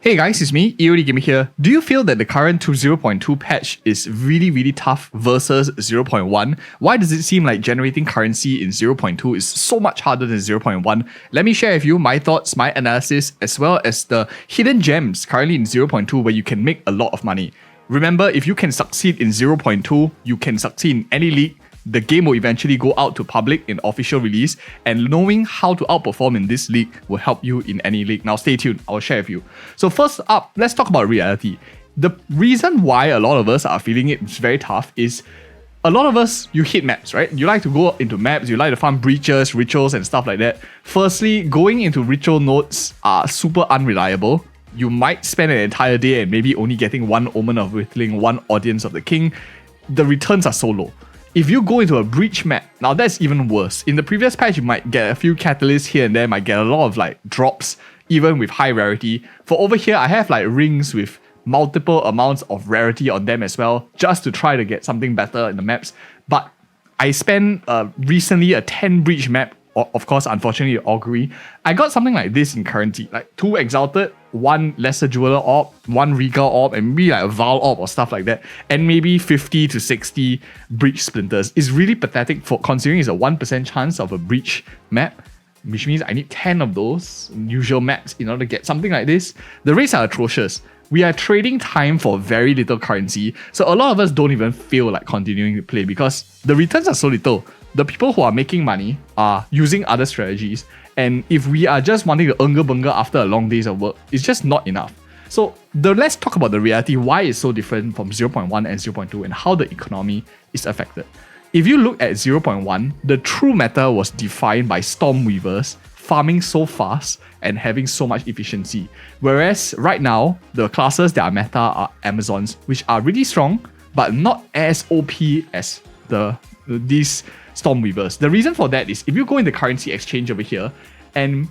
Hey guys, it's me, EODGamerZ here. Do you feel that the current 0.2 patch is really tough versus 0.1? Why does it seem like generating currency in 0.2 is so much harder than 0.1? Let me share with you my thoughts, my analysis, as well as the hidden gems currently in 0.2 where you can make a lot of money. Remember, if you can succeed in 0.2, you can succeed in any league. The game will eventually go out to public in official release, and knowing how to outperform in this league will help you in any league. Now stay tuned, I'll share with you. So first up, let's talk about reality. The reason why a lot of us are feeling it's very tough is a lot of us, you hit maps, right? You like to go into maps, you like to farm breaches, rituals and stuff like that. Firstly, going into ritual nodes are super unreliable. You might spend an entire day and maybe only getting one Omen of Whittling, one Audience of the King. The returns are so low. If you go into a breach map, now that's even worse. In the previous patch, you might get a few catalysts here and there, might get a lot of like drops, even with high rarity. For over here, I have like rings with multiple amounts of rarity on them as well, just to try to get something better in the maps. But I spent recently a 10 breach map, of course, unfortunately, augury. I got something like this in currency, like 2 exalted, 1 lesser jeweler orb, 1 regal orb, and maybe like a Val orb or stuff like that, and maybe 50 to 60 breach splinters. It's really pathetic for considering it's a 1% chance of a breach map, which means I need 10 of those usual maps in order to get something like this. The rates are atrocious. We are trading time for very little currency, so a lot of us don't even feel like continuing to play because the returns are so little. The people who are making money are using other strategies, and if we are just wanting to bunga after a long days of work, it's just not enough. So let's talk about the reality, why it's so different from 0.1 and 0.2 and how the economy is affected. If you look at 0.1, the true meta was defined by Stormweavers farming so fast and having so much efficiency. Whereas right now, the classes that are meta are Amazons, which are really strong, but not as OP as these Stormweavers. The reason for that is if you go in the currency exchange over here, and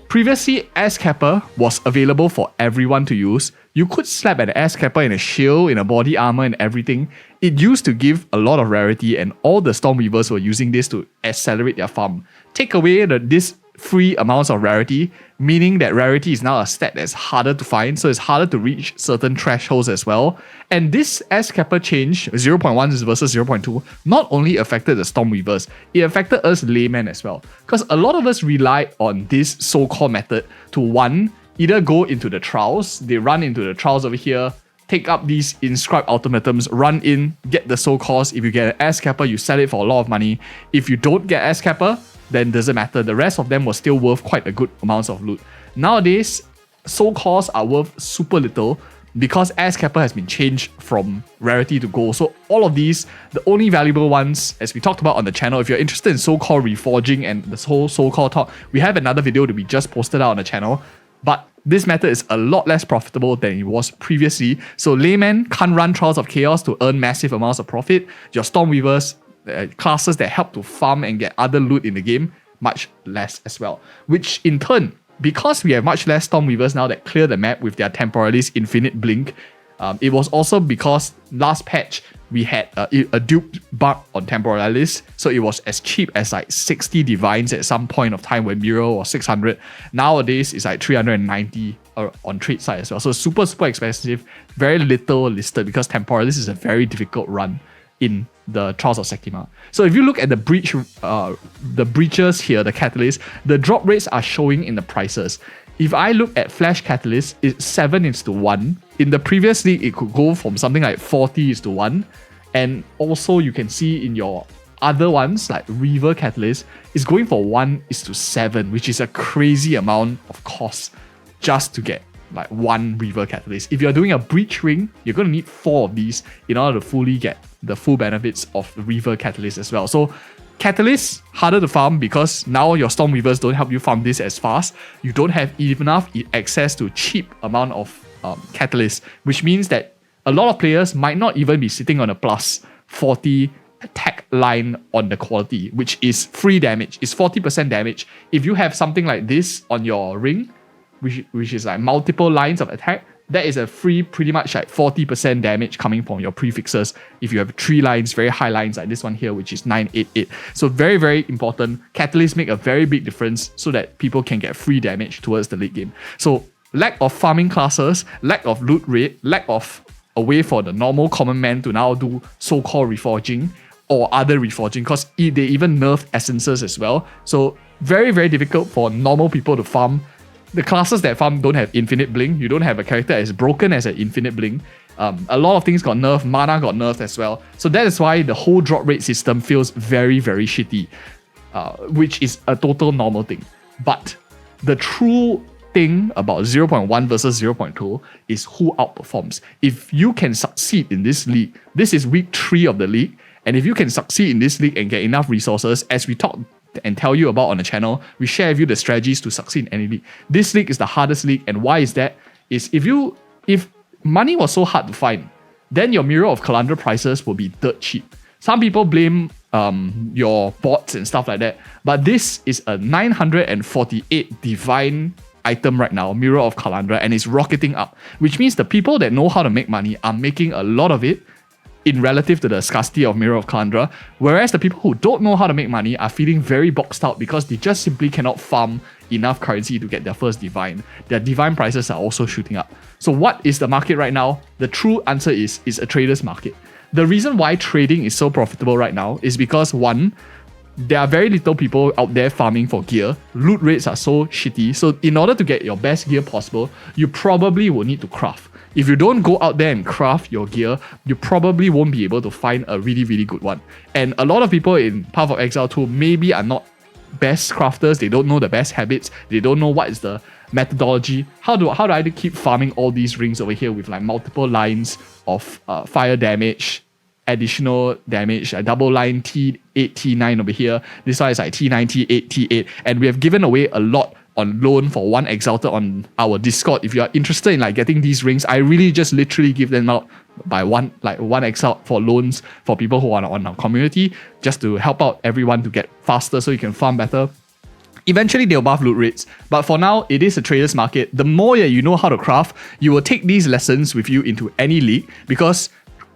previously S-Capper was available for everyone to use, you could slap an S-Capper in a shield, in a body armor and everything. It used to give a lot of rarity and all the Stormweavers were using this to accelerate their farm. Take away this free amounts of rarity, meaning that rarity is now a stat that's harder to find, so it's harder to reach certain thresholds as well. And this S-Capper change, 0.1 versus 0.2, not only affected the Stormweavers, it affected us laymen as well. Because a lot of us rely on this so-called method to one, either go into the trials, they run into the trials over here, take up these inscribed ultimatums, run in, get the so-calls. If you get an S-Capper, you sell it for a lot of money. If you don't get S-Capper, then doesn't matter. The rest of them was still worth quite a good amounts of loot. Nowadays, so-calls are worth super little because S-Capper has been changed from rarity to gold. So all of these, the only valuable ones, as we talked about on the channel, if you're interested in so-called reforging and this whole so-called talk, we have another video that we just posted out on the channel. But this method is a lot less profitable than it was previously. So laymen can't run Trials of Chaos to earn massive amounts of profit. Your Stormweavers, classes that help to farm and get other loot in the game, much less as well. Which in turn, because we have much less Stormweavers now that clear the map with their Temporalis Infinite Blink, it was also because last patch we had a duped bug on Temporalis, so it was as cheap as like 60 divines at some point of time when Miro was 600. Nowadays it's like 390 on trade side as well. So super expensive, very little listed because Temporalis is a very difficult run in the Trials of Septima. So if you look at the breaches here, the catalyst, the drop rates are showing in the prices. If I look at Flash Catalyst, it's 7:1. In the previous league, it could go from something like 40:1. And also you can see in your other ones, like Reaver Catalyst, is going for 1:7, which is a crazy amount of cost just to get like 1 Reaver Catalyst. If you're doing a breach ring, you're going to need 4 of these in order to fully get the full benefits of the Reaver Catalyst as well. So Catalyst, harder to farm because now your Stormweavers don't help you farm this as fast. You don't have enough access to cheap amount of Catalyst, which means that a lot of players might not even be sitting on a plus 40 attack line on the quality, which is free damage. It's 40% damage. If you have something like this on your ring, which is like multiple lines of attack, that is a free pretty much like 40% damage coming from your prefixes. If you have 3 lines, very high lines like this one here, which is 988. So very important. Catalysts make a very big difference so that people can get free damage towards the late game. So lack of farming classes, lack of loot rate, lack of a way for the normal common man to now do so-called reforging or other reforging, because they even nerfed essences as well. So very, very difficult for normal people to farm. The classes that farm don't have infinite blink. You don't have a character as broken as an infinite blink. A lot of things got nerfed. Mana got nerfed as well. So that is why the whole drop rate system feels very, very shitty, which is a total normal thing. But the true thing about 0.1 versus 0.2 is who outperforms. If you can succeed in this league, this is week 3 of the league, and if you can succeed in this league and get enough resources, as we talk and tell you about on the channel, we share with you the strategies to succeed in any league. This league is the hardest league, and why is that? Is if money was so hard to find, then your Mirror of Kalandra prices will be dirt cheap. Some people blame your bots and stuff like that, but this is a 948 divine item right now, Mirror of Kalandra, and it's rocketing up, which means the people that know how to make money are making a lot of it in relative to the scarcity of Mirror of Kalandra, whereas the people who don't know how to make money are feeling very boxed out because they just simply cannot farm enough currency to get their first divine. Their divine prices are also shooting up. So what is the market right now? The true answer is a trader's market. The reason why trading is so profitable right now is because, one, there are very little people out there farming for gear. Loot rates are so shitty. So in order to get your best gear possible, you probably will need to craft. If you don't go out there and craft your gear, you probably won't be able to find a really, really good one. And a lot of people in Path of Exile 2 maybe are not best crafters. They don't know the best habits. They don't know what is the methodology. How do I keep farming all these rings over here with like multiple lines of fire damage, additional damage, a double line T8, T9 over here. This one is like T9, T8, T8. And we have given away a lot on loan for one Exalted on our Discord. If you are interested in like getting these rings, I really just literally give them out by one Exalt for loans for people who are on our community, just to help out everyone to get faster so you can farm better. Eventually they'll buff loot rates, but for now it is a trader's market. The more that you know how to craft, you will take these lessons with you into any league, because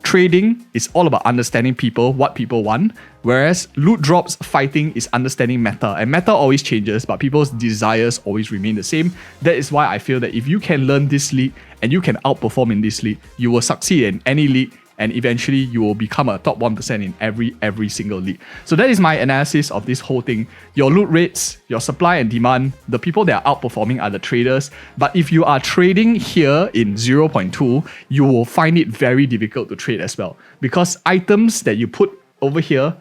trading is all about understanding people, what people want, whereas loot drops fighting is understanding meta, and meta always changes, but people's desires always remain the same. That is why I feel that if you can learn this league and you can outperform in this league, you will succeed in any league, and eventually you will become a top 1% in every single league. So that is my analysis of this whole thing. Your loot rates, your supply and demand, the people that are outperforming are the traders. But if you are trading here in 0.2, you will find it very difficult to trade as well, because items that you put over here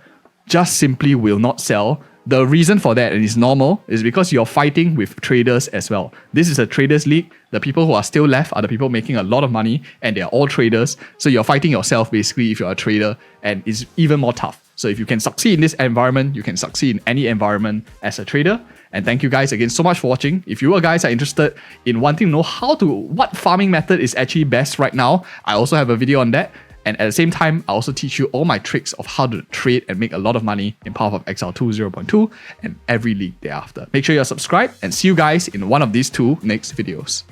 just simply will not sell. The reason for that, and it's normal, is because you're fighting with traders as well. This is a traders league. The people who are still left are the people making a lot of money, and they're all traders. So you're fighting yourself basically if you're a trader, and it's even more tough. So if you can succeed in this environment, you can succeed in any environment as a trader. And thank you guys again so much for watching. If you guys are interested in wanting to know what farming method is actually best right now, I also have a video on that. And at the same time, I also teach you all my tricks of how to trade and make a lot of money in Path of Exile 2 0.2 and every league thereafter. Make sure you're subscribed, and see you guys in one of these two next videos.